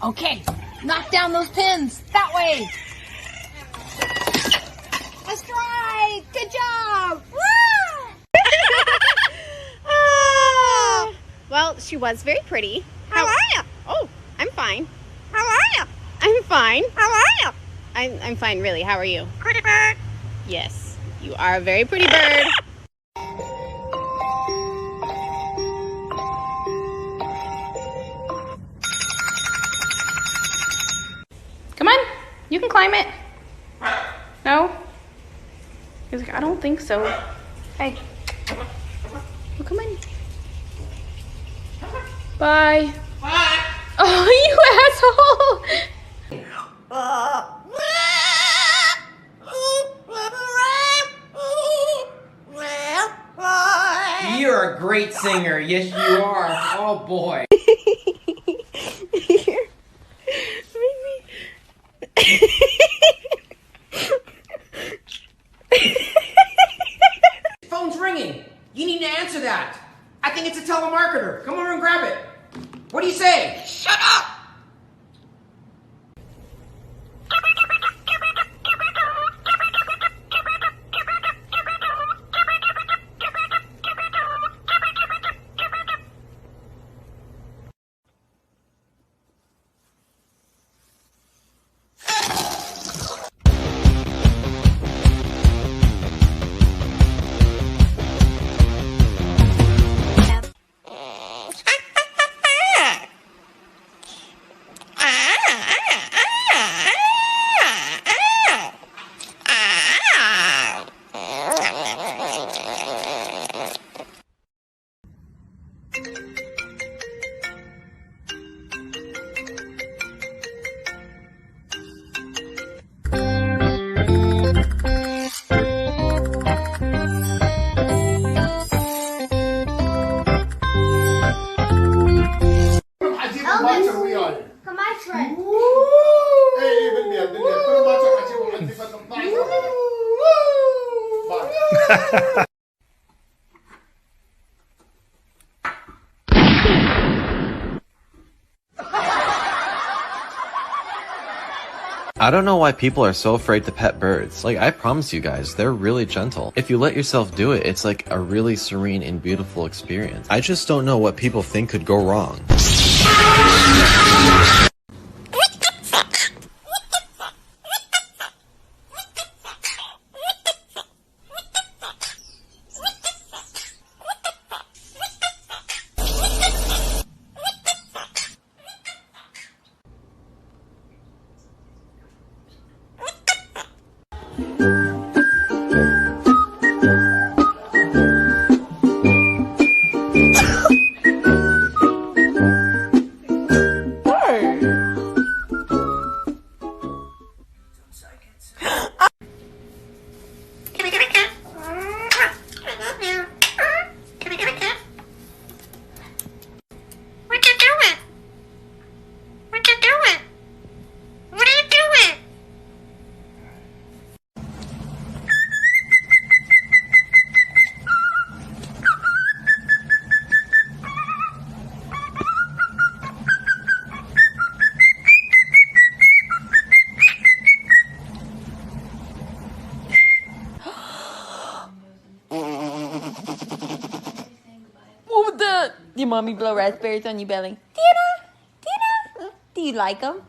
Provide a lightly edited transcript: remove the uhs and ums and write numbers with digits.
Okay, knock down those pins. That way. A strike. Good job. Well, she was very pretty. How are you? Oh, I'm fine. How are you? I'm fine. How are you? I'm fine, really. How are you? Pretty bird. Yes, you are a very pretty bird. Come on. You can climb it. No? He's like, I don't think so. Hey. Well, come on. Bye. Bye. Oh, you asshole. You're a great singer. Yes, you are. Oh, boy. Phone's ringing. You need to answer that. I think it's a telemarketer. Come over and grab it. What do you say? Shut up! I don't know why people are so afraid to pet birds. Like, I promise you guys, they're really gentle. If you let yourself do it, it's like a really serene and beautiful experience. I just don't know what people think could go wrong. Did mommy blow raspberries on your belly? Tina? Tina? Do you like them?